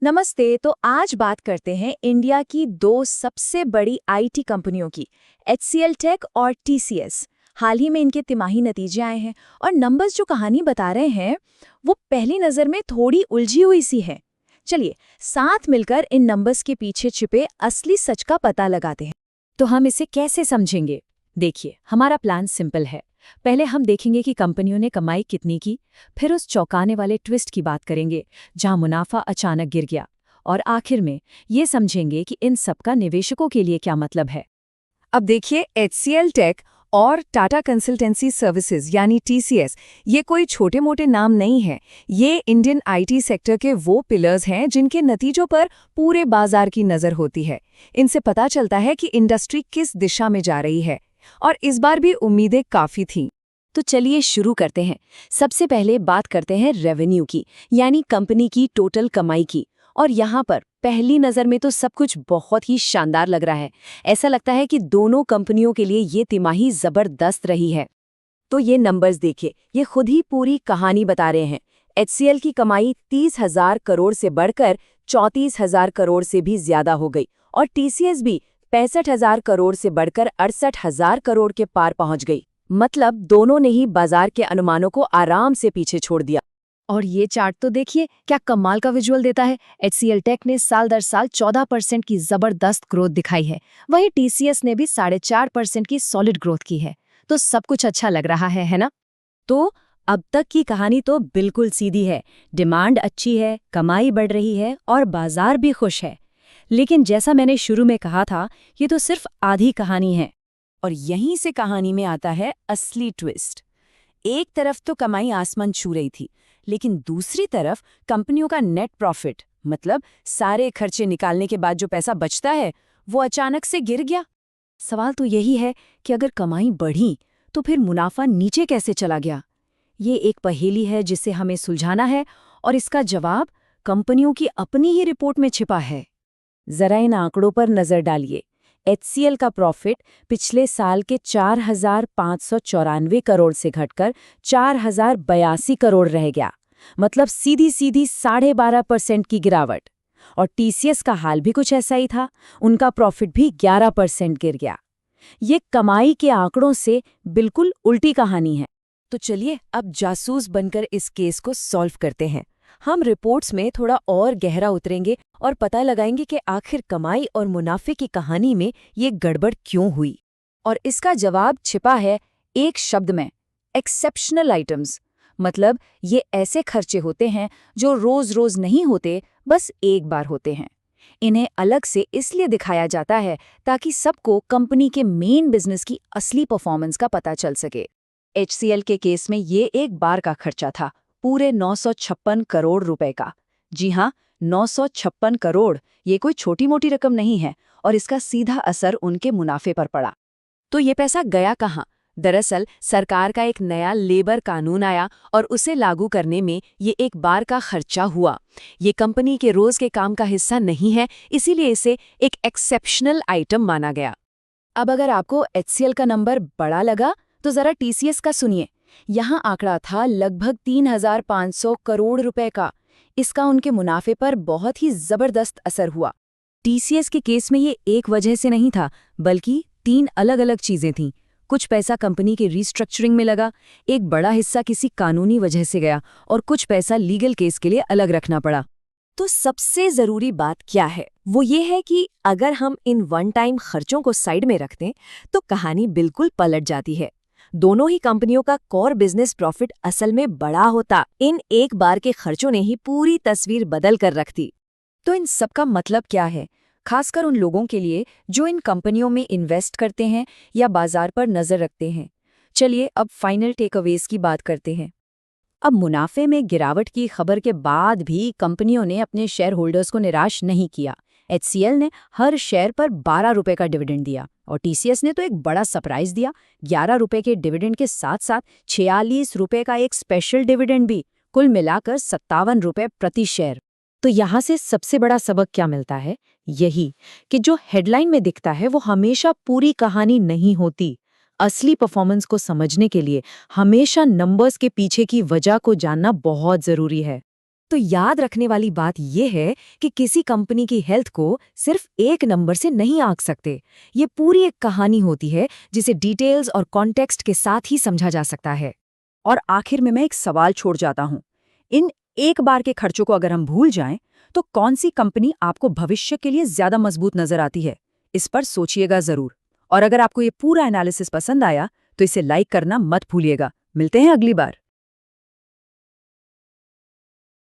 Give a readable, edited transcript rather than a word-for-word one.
नमस्ते। तो आज बात करते हैं इंडिया की दो सबसे बड़ी आईटी कंपनियों की, एचसीएल टेक और टीसीएस। हाल ही में इनके तिमाही नतीजे आए हैं और नंबर्स जो कहानी बता रहे हैं वो पहली नज़र में थोड़ी उलझी हुई सी है। चलिए साथ मिलकर इन नंबर्स के पीछे छिपे असली सच का पता लगाते हैं। तो हम इसे कैसे समझेंगे? देखिए, हमारा प्लान सिंपल है। पहले हम देखेंगे कि कंपनियों ने कमाई कितनी की, फिर उस चौंकाने वाले ट्विस्ट की बात करेंगे जहां मुनाफा अचानक गिर गया, और आखिर में ये समझेंगे कि इन सब का निवेशकों के लिए क्या मतलब है। अब देखिए, एचसीएल टेक और टाटा कंसल्टेंसी सर्विसेज यानी टीसीएस, ये कोई छोटे मोटे नाम नहीं है। ये इंडियन आईटी सेक्टर के वो पिलर्स हैं जिनके नतीजों पर पूरे बाजार की नज़र होती है। इनसे पता चलता है कि इंडस्ट्री किस दिशा में जा रही है, और इस बार भी उम्मीदें काफ़ी थीं। तो चलिए शुरू करते हैं। सबसे पहले बात करते हैं रेवेन्यू की, यानी कंपनी की टोटल कमाई की। और यहाँ पर पहली नज़र में तो सब कुछ बहुत ही शानदार लग रहा है। ऐसा लगता है कि दोनों कंपनियों के लिए ये तिमाही ज़बरदस्त रही है। तो ये नंबर्स देखिए, ये खुद ही पूरी कहानी बता रहे हैं। एचसीएल की कमाई 30,000 करोड़ से बढ़कर 34,000 करोड़ से भी ज्यादा हो गई, और टीसीएस भी 65,000 करोड़ से बढ़कर 68,000 करोड़ के पार पहुंच गई। मतलब दोनों ने ही बाजार के अनुमानों को आराम से पीछे छोड़ दिया। और ये चार्ट तो देखिए, क्या कमाल का विजुअल देता है। एचसीएल टेक ने साल दर साल 14% की जबरदस्त ग्रोथ दिखाई है, वहीं टीसीएस ने भी 4.5% की सॉलिड ग्रोथ की है। तो सब कुछ अच्छा लग रहा है ना? तो अब तक की कहानी तो बिल्कुल सीधी है। डिमांड अच्छी है, कमाई बढ़ रही है और बाजार भी खुश है। लेकिन जैसा मैंने शुरू में कहा था, ये तो सिर्फ आधी कहानी है। और यहीं से कहानी में आता है असली ट्विस्ट। एक तरफ तो कमाई आसमान छू रही थी, लेकिन दूसरी तरफ कंपनियों का नेट प्रॉफिट, मतलब सारे खर्चे निकालने के बाद जो पैसा बचता है, वो अचानक से गिर गया। सवाल तो यही है कि अगर कमाई बढ़ी तो फिर मुनाफा नीचे कैसे चला गया? ये एक पहेली है जिसे हमें सुलझाना है, और इसका जवाब कंपनियों की अपनी ही रिपोर्ट में छिपा है। जरा इन आंकड़ों पर नजर डालिए। एचसीएल का प्रॉफिट पिछले साल के 4,594 करोड़ से घटकर 4,082 करोड़ रह गया, मतलब सीधी सीधी 12.5% की गिरावट। और टीसीएस का हाल भी कुछ ऐसा ही था, उनका प्रॉफिट भी 11% गिर गया। ये कमाई के आंकड़ों से बिल्कुल उल्टी कहानी है। तो चलिए अब जासूस बनकर इस केस को सॉल्व करते हैं। हम रिपोर्ट्स में थोड़ा और गहरा उतरेंगे और पता लगाएंगे कि आखिर कमाई और मुनाफे की कहानी में ये गड़बड़ क्यों हुई। और इसका जवाब छिपा है एक शब्द में, एक्सेप्शनल आइटम्स। मतलब ये ऐसे खर्चे होते हैं जो रोज रोज नहीं होते, बस एक बार होते हैं। इन्हें अलग से इसलिए दिखाया जाता है ताकि सबको कंपनी के मेन बिजनेस की असली परफॉर्मेंस का पता चल सके। एचसीएल के केस में ये एक बार का खर्चा था, पूरे 956 करोड़ रुपए का। जी हाँ, 956 करोड़, ये कोई छोटी मोटी रकम नहीं है, और इसका सीधा असर उनके मुनाफे पर पड़ा। तो ये पैसा गया कहाँ? दरअसल सरकार का एक नया लेबर कानून आया और उसे लागू करने में ये एक बार का खर्चा हुआ। ये कंपनी के रोज के काम का हिस्सा नहीं है, इसीलिए इसे एक एक्सेप्शनल आइटम माना गया। अब अगर आपको एचसीएल का नंबर बड़ा लगा तो जरा टीसीएस का सुनिए। यहाँ आंकड़ा था लगभग 3,500 करोड़ रुपए का। इसका उनके मुनाफे पर बहुत ही जबरदस्त असर हुआ। टीसीएस के केस में ये एक वजह से नहीं था, बल्कि 3 अलग अलग चीजें थीं। कुछ पैसा कंपनी के रीस्ट्रक्चरिंग में लगा, एक बड़ा हिस्सा किसी कानूनी वजह से गया, और कुछ पैसा लीगल केस के लिए अलग रखना पड़ा। तो सबसे जरूरी बात क्या है? वो ये है कि अगर हम इन वन टाइम खर्चों को साइड में रख दें तो कहानी बिल्कुल पलट जाती है। दोनों ही कंपनियों का कोर बिजनेस प्रॉफिट असल में बड़ा होता। इन एक बार के खर्चों ने ही पूरी तस्वीर बदल कर रख दी। तो इन सब का मतलब क्या है, खासकर उन लोगों के लिए जो इन कंपनियों में इन्वेस्ट करते हैं या बाजार पर नजर रखते हैं? चलिए अब फाइनल टेकअवेज की बात करते हैं। अब मुनाफे में गिरावट की खबर के बाद भी कंपनियों ने अपने शेयर होल्डर्स को निराश नहीं किया। एचसीएल ने हर शेयर पर 12 रुपए का डिविडेंड दिया, और टीसीएस ने तो एक बड़ा सरप्राइज दिया। 11 रुपए के डिविडेंड के साथ साथ 46 रुपए का एक स्पेशल डिविडेंड भी, कुल मिलाकर 57 रुपए प्रति शेयर। तो यहाँ से सबसे बड़ा सबक क्या मिलता है? यही कि जो हेडलाइन में दिखता है वो हमेशा पूरी कहानी नहीं होती। असली परफॉर्मेंस को समझने के लिए हमेशा नंबर्स के पीछे की वजह को जानना बहुत जरूरी है। तो याद रखने वाली बात यह है कि किसी कंपनी की हेल्थ को सिर्फ एक नंबर से नहीं आंक सकते। ये पूरी एक कहानी होती है जिसे डिटेल्स और कॉन्टेक्स्ट के साथ ही समझा जा सकता है। और आखिर में मैं एक सवाल छोड़ जाता हूँ। इन एक बार के खर्चों को अगर हम भूल जाएं, तो कौन सी कंपनी आपको भविष्य के लिए ज्यादा मजबूत नजर आती है? इस पर सोचिएगा जरूर। और अगर आपको ये पूरा एनालिसिस पसंद आया, तो इसे लाइक करना मत भूलिएगा। मिलते हैं अगली बार।